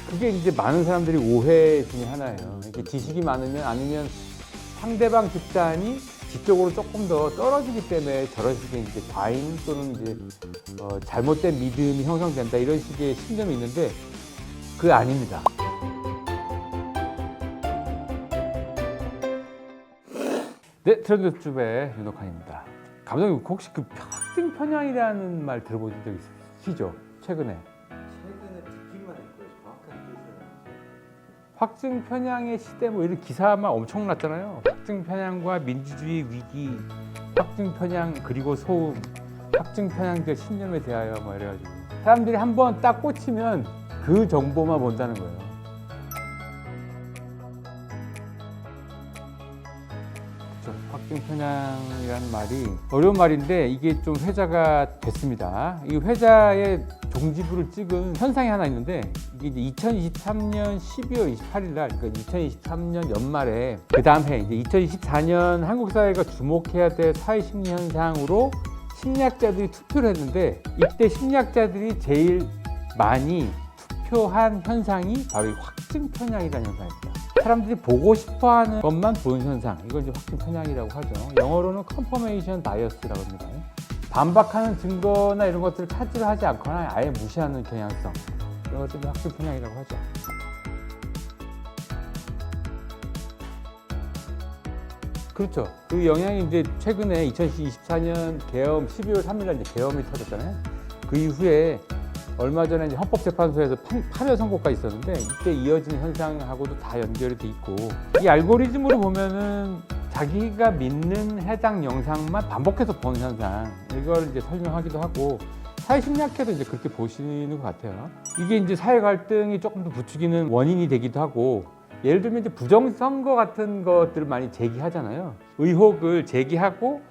그게 이제 많은 사람들이 오해 중에 하나예요. 이렇게 지식이 많으면 아니면 상대방 집단이 지적으로 조금 더 떨어지기 때문에 저런 식의 이제 과잉 또는 이제 잘못된 믿음이 형성된다 이런 식의 신념이 있는데 그게 아닙니다. 네, 트렌드숲의 윤옥환입니다. 감독님 혹시 그 확증 편향이라는 말 들어보신 적 있으시죠? 최근에 듣기만 했고요. 정확한 뜻은 확증 편향의 시대 뭐 이런 기사만 엄청 났잖아요. 확증 편향과 민주주의 위기, 확증 편향 그리고 소음, 확증 편향적 신념에 대하여 뭐 이래가지고 사람들이 한번 딱 꽂히면 그 정보만 본다는 거예요. 확증 편향이라는 말이 어려운 말인데 이게 좀 회자가 됐습니다. 이 회자의 종지부를 찍은 현상이 하나 있는데 이게 이제 2023년 12월 28일 날, 그러니까 2023년 연말에 그 다음 해 이제 2024년 한국 사회가 주목해야 될 사회 심리 현상으로 심리학자들이 투표를 했는데 이때 심리학자들이 제일 많이 투표한 현상이 바로 이 확증 편향이라는 현상입니다. 사람들이 보고 싶어하는 것만 보는 현상, 이걸 이제 확증 편향이라고 하죠. 영어로는 confirmation bias라고 합니다. 반박하는 증거나 이런 것들을 찾으려 하지 않거나 아예 무시하는 경향성, 이런 것들을 확증 편향이라고 하죠. 그렇죠. 그 영향이 이제 최근에 2024년 계엄 12월 3일 이제 계엄이 터졌잖아요. 그 이후에 얼마 전에 이제 헌법재판소에서 파면 선고가 있었는데 이때 이어지는 현상하고도 다 연결이 돼 있고 이 알고리즘으로 보면은 자기가 믿는 해당 영상만 반복해서 보는 현상 이걸 이제 설명하기도 하고 사회심리학회도 이제 그렇게 보시는 것 같아요. 이게 이제 사회 갈등이 조금 더 부추기는 원인이 되기도 하고 예를 들면 이제 부정선거 같은 것들을 많이 제기하잖아요. 의혹을 제기하고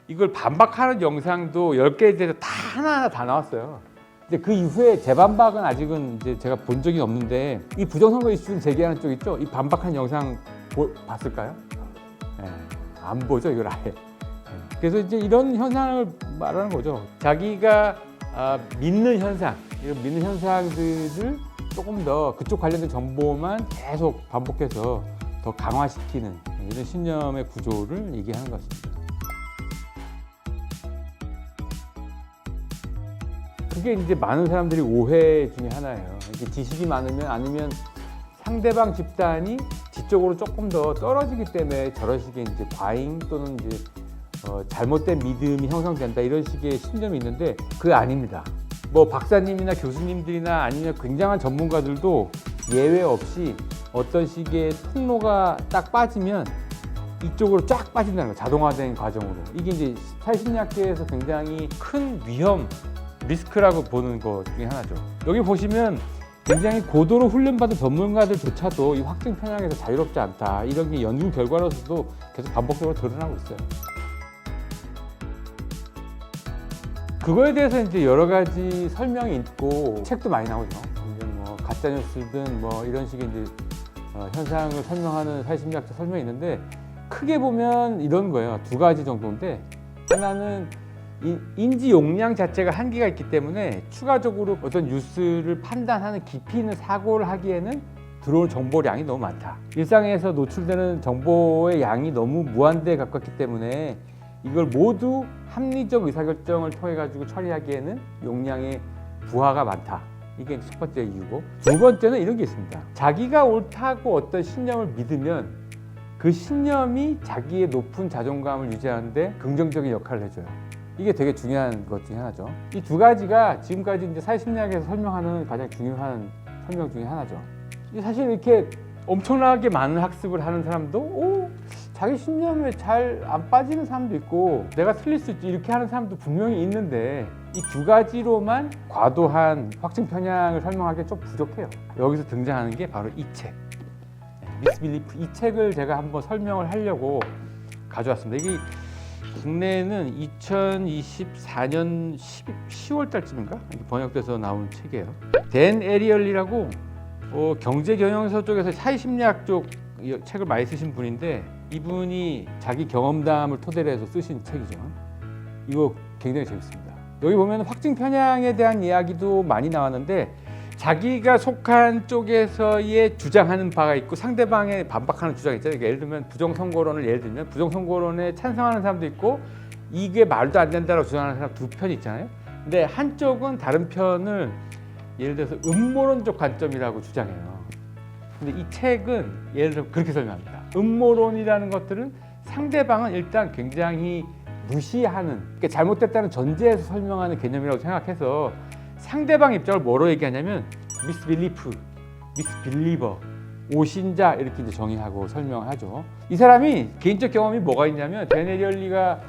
이걸 반박하는 영상도 10개에 대해서 다 하나하나 다 나왔어요. 근데 그 이후에 재반박은 아직은 이제 제가 본 적이 없는데 이 부정선거 이슈를 제기하는 쪽 있죠? 이 반박한 영상 봤을까요? 네, 안 보죠, 이걸 아예. 그래서 이제 이런 현상을 말하는 거죠. 자기가 믿는 현상, 이런 믿는 현상들을 조금 더 그쪽 관련된 정보만 계속 반복해서 더 강화시키는 이런 신념의 구조를 얘기하는 것입니다. 그게 이제 많은 사람들이 오해 중에 하나예요. 이게 지식이 많으면 아니면 상대방 집단이 지적으로 조금 더 떨어지기 때문에 저런 식의 이제 과잉 또는 이제 잘못된 믿음이 형성된다 이런 식의 신념이 있는데 그게 아닙니다. 뭐 박사님이나 교수님들이나 아니면 굉장한 전문가들도 예외 없이 어떤 식의 통로가 딱 빠지면 이쪽으로 쫙 빠진다는 거예요. 자동화된 과정으로. 이게 이제 사회심리학계에서 굉장히 큰 위험 리스크라고 보는 것 중에 하나죠. 여기 보시면 굉장히 고도로 훈련받은 전문가들조차도 이 확증 편향에서 자유롭지 않다. 이런 게 연구 결과로서도 계속 반복적으로 드러나고 있어요. 그거에 대해서 이제 여러 가지 설명이 있고 책도 많이 나오죠. 뭐 가짜뉴스든 뭐 이런 식의 이제 현상을 설명하는 사회심리학적 설명이 있는데 크게 보면 이런 거예요. 두 가지 정도인데 하나는 인지 용량 자체가 한계가 있기 때문에 추가적으로 어떤 뉴스를 판단하는 깊이 있는 사고를 하기에는 들어올 정보량이 너무 많다. 일상에서 노출되는 정보의 양이 너무 무한대에 가깝기 때문에 이걸 모두 합리적 의사결정을 통해 가지고 처리하기에는 용량의 부하가 많다. 이게 첫 번째 이유고 두 번째는 이런 게 있습니다. 자기가 옳다고 어떤 신념을 믿으면 그 신념이 자기의 높은 자존감을 유지하는데 긍정적인 역할을 해줘요. 이게 되게 중요한 것 중에 하나죠. 이 두 가지가 지금까지 이제 사회심리학에서 설명하는 가장 중요한 설명 중에 하나죠. 사실 이렇게 엄청나게 많은 학습을 하는 사람도 자기 신념에 잘 안 빠지는 사람도 있고 내가 틀릴 수 있지 이렇게 하는 사람도 분명히 있는데 이 두 가지로만 과도한 확증 편향을 설명하기엔 좀 부족해요. 여기서 등장하는 게 바로 이 책, 미스빌리프. 이 책을 제가 한번 설명을 하려고 가져왔습니다. 이게 국내에는 2024년 10월 달쯤인가 번역돼서 나온 책이에요. 댄 에리얼리라고 경제경영서 쪽에서 사회심리학 쪽 책을 많이 쓰신 분인데 이분이 자기 경험담을 토대로 해서 쓰신 책이죠. 이거 굉장히 재밌습니다. 여기 보면 확증 편향에 대한 이야기도 많이 나왔는데 자기가 속한 쪽에서의 주장하는 바가 있고 상대방의 반박하는 주장이 있잖아요. 그러니까 예를 들면 부정선거론에 찬성하는 사람도 있고 이게 말도 안 된다고 주장하는 사람 두 편이 있잖아요. 근데 한쪽은 다른 편을 예를 들어서 음모론적 관점이라고 주장해요. 근데 이 책은 예를 들어 그렇게 설명합니다. 음모론이라는 것들은 상대방은 일단 굉장히 무시하는, 그러니까 잘못됐다는 전제에서 설명하는 개념이라고 생각해서 상대방 입장을 뭐로 얘기하냐면 misbelief, misbeliever, 오신자 이렇게 이제 정의하고 설명을 하죠. 이 사람이 개인적 경험이 뭐가 있냐면 데니엘리가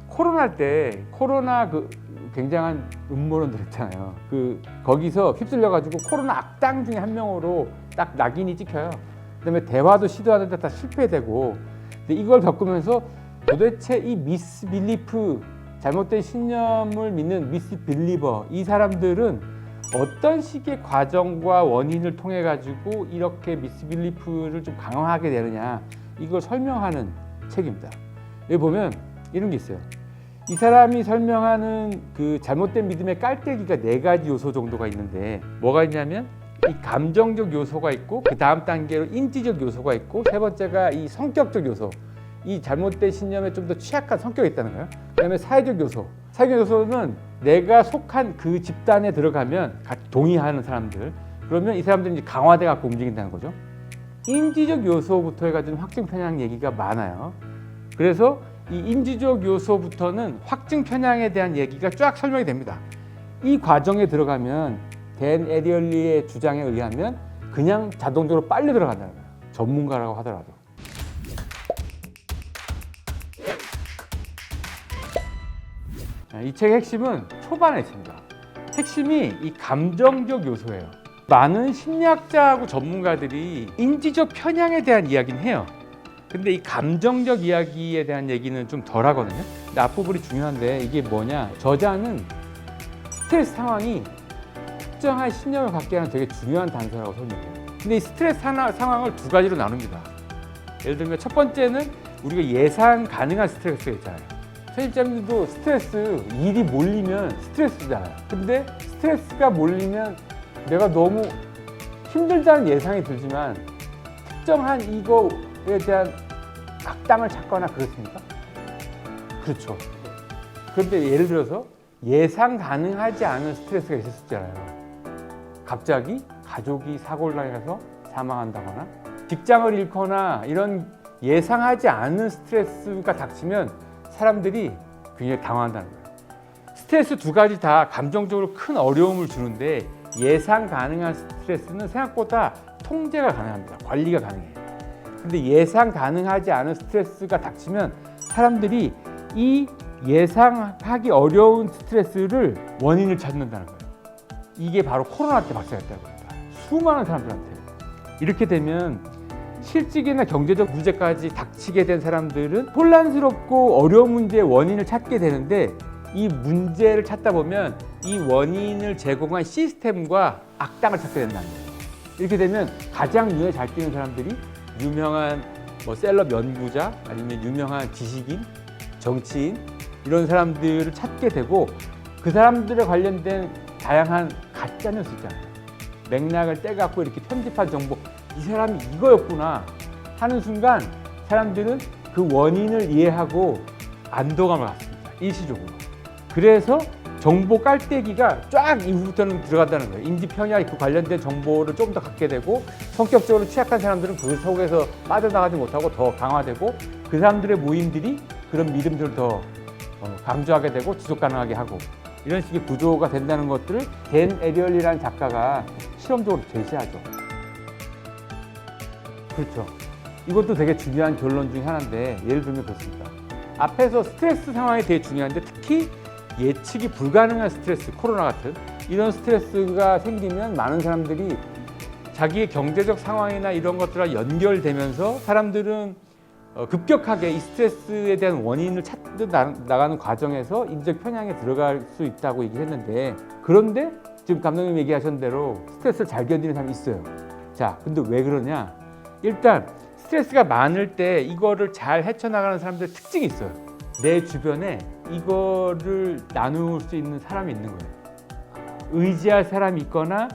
코로나 때 코로나 그 굉장한 음모론들 있잖아요. 그 거기서 휩쓸려 가지고 코로나 악당 중에 한 명으로 딱 낙인이 찍혀요. 그다음에 대화도 시도하는데 다 실패되고. 근데 이걸 겪으면서 도대체 이 미스빌리프, 잘못된 신념을 믿는 미스빌리버, 이 사람들은 어떤 식의 과정과 원인을 통해 가지고 이렇게 미스빌리프를 좀 강화하게 되느냐, 이걸 설명하는 책입니다. 여기 보면 이런 게 있어요. 이 사람이 설명하는 그 잘못된 믿음의 깔때기가 4가지 요소 정도가 있는데 뭐가 있냐면 이 감정적 요소가 있고 그 다음 단계로 인지적 요소가 있고 세 번째가 이 성격적 요소, 이 잘못된 신념에 좀 더 취약한 성격이 있다는 거예요. 그다음에 사회적 요소, 사회적 요소는 내가 속한 그 집단에 들어가면 동의하는 사람들, 그러면 이 사람들이 이제 강화돼 갖고 움직인다는 거죠. 인지적 요소부터 해가지고 확증 편향 얘기가 많아요. 그래서 이 인지적 요소부터는 확증 편향에 대한 얘기가 쫙 설명이 됩니다. 이 과정에 들어가면 댄 에리얼리의 주장에 의하면 그냥 자동적으로 빨리 들어간다는 거예요. 전문가라고 하더라도. 이 책의 핵심은 초반에 있습니다. 핵심이 이 감정적 요소예요. 많은 심리학자하고 전문가들이 인지적 편향에 대한 이야기는 해요. 근데 이 감정적 이야기에 대한 얘기는 좀 덜 하거든요. 근데 앞부분이 중요한데 이게 뭐냐, 저자는 스트레스 상황이 특정한 신념을 갖게 하는 되게 중요한 단서라고 설명해요. 근데 이 스트레스 상황을 2가지로 나눕니다. 예를 들면 첫 번째는 우리가 예상 가능한 스트레스가 있잖아요. 편집자님들도 스트레스, 일이 몰리면 스트레스잖아요. 근데 스트레스가 몰리면 내가 너무 힘들다는 예상이 들지만 특정한 이거에 대한 악당을 찾거나 그렇습니까? 그렇죠. 그런데 예를 들어서 예상 가능하지 않은 스트레스가 있을 수 있잖아요. 갑자기 가족이 사고를 당해서 사망한다거나 직장을 잃거나 이런 예상하지 않은 스트레스가 닥치면 사람들이 굉장히 당황한다는 거예요. 스트레스 2가지 다 감정적으로 큰 어려움을 주는데 예상 가능한 스트레스는 생각보다 통제가 가능합니다. 관리가 가능해요. 근데 예상 가능하지 않은 스트레스가 닥치면 사람들이 이 예상하기 어려운 스트레스를 원인을 찾는다는 거예요. 이게 바로 코로나 때 발생했다고 합니다. 수많은 사람들한테. 이렇게 되면 실직이나 경제적 문제까지 닥치게 된 사람들은 혼란스럽고 어려운 문제의 원인을 찾게 되는데 이 문제를 찾다 보면 이 원인을 제공한 시스템과 악당을 찾게 된다는 거예요. 이렇게 되면 가장 눈에 잘 띄는 사람들이 유명한 뭐 셀럽 연구자 아니면 유명한 지식인, 정치인 이런 사람들을 찾게 되고 그 사람들에 관련된 다양한 가짜 뉴스 있잖아요. 맥락을 떼갖고 이렇게 편집한 정보, 이 사람이 이거였구나 하는 순간 사람들은 그 원인을 이해하고 안도감을 갖습니다. 일시적으로. 그래서 정보 깔때기가 쫙 이후부터는 들어간다는 거예요. 인지 편향 그 관련된 정보를 좀 더 갖게 되고 성격적으로 취약한 사람들은 그 속에서 빠져나가지 못하고 더 강화되고 그 사람들의 모임들이 그런 믿음들을 더 강조하게 되고 지속 가능하게 하고 이런 식의 구조가 된다는 것들을 댄 에리얼리라는 작가가 실험적으로 제시하죠. 그렇죠. 이것도 되게 중요한 결론 중에 하나인데 예를 들면 그렇습니다. 앞에서 스트레스 상황이 되게 중요한데 특히 예측이 불가능한 스트레스, 코로나 같은 이런 스트레스가 생기면 많은 사람들이 자기의 경제적 상황이나 이런 것들과 연결되면서 사람들은 급격하게 이 스트레스에 대한 원인을 찾듯 나가는 과정에서 인지적 편향에 들어갈 수 있다고 얘기했는데 그런데 지금 감독님 얘기하신 대로 스트레스를 잘 견디는 사람이 있어요. 자, 근데 왜 그러냐? 일단 스트레스가 많을 때 이거를 잘 헤쳐나가는 사람들의 특징이 있어요. 내 주변에 이거를 나눌 수 있는 사람이 있는 거예요. 의지할 사람이 있거나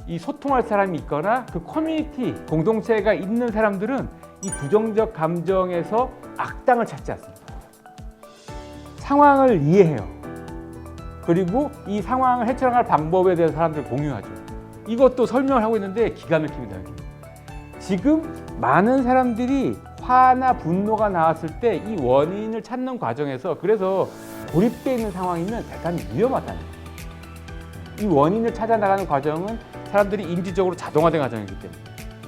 이 소통할 사람이 있거나 그 커뮤니티 공동체가 있는 사람들은 이 부정적 감정에서 악당을 찾지 않습니다. 상황을 이해해요. 그리고 이 상황을 헤쳐나갈 방법에 대해서 사람들 공유하죠. 이것도 설명을 하고 있는데 기가 막힙니다. 여기. 지금 많은 사람들이 화나 분노가 나왔을 때 이 원인을 찾는 과정에서 그래서 고립되어 있는 상황이면 대단히 위험하다는 거예요. 이 원인을 찾아나가는 과정은 사람들이 인지적으로 자동화된 과정이기 때문에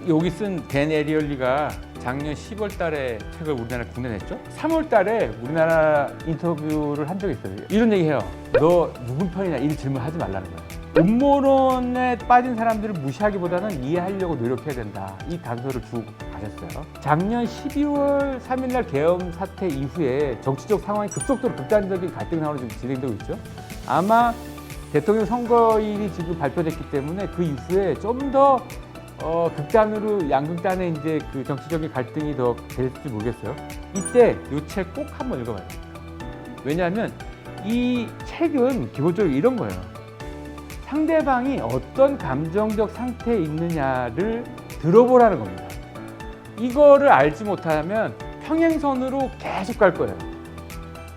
여기 쓴 댄 에리얼리가 작년 10월 달에 책을 우리나라에 국내냈죠. 3월 달에 우리나라 인터뷰를 한 적이 있어요. 이런 얘기해요. 너 누군 편이냐 이 질문 하지 말라는 거예요. 음모론에 빠진 사람들을 무시하기보다는 이해하려고 노력해야 된다. 이 단서를 주고 가셨어요. 작년 12월 3일 날 계엄 사태 이후에 정치적 상황이 급속도로 극단적인 갈등 상황으로 지금 진행되고 있죠. 아마 대통령 선거일이 지금 발표됐기 때문에 그 이후에 좀 더 극단으로 양극단의 이제 그 정치적인 갈등이 더 될지 모르겠어요. 이때 이 책 꼭 한번 읽어봐야 돼요. 왜냐하면 이 책은 기본적으로 이런 거예요. 상대방이 어떤 감정적 상태에 있느냐를 들어보라는 겁니다. 이거를 알지 못하면 평행선으로 계속 갈 거예요.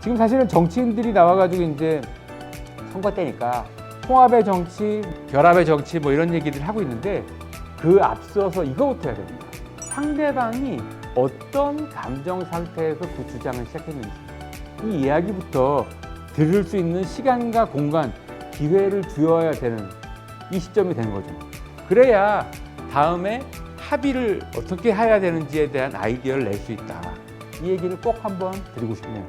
지금 사실은 정치인들이 나와가지고 이제 선거 때니까 통합의 정치, 결합의 정치 뭐 이런 얘기들 하고 있는데 그 앞서서 이거부터 해야 됩니다. 상대방이 어떤 감정 상태에서 그 주장을 시작했는지 이 이야기부터 들을 수 있는 시간과 공간, 기회를 주어야 되는 이 시점이 되는 거죠. 그래야 다음에 합의를 어떻게 해야 되는지에 대한 아이디어를 낼 수 있다. 이 얘기를 꼭 한번 드리고 싶네요.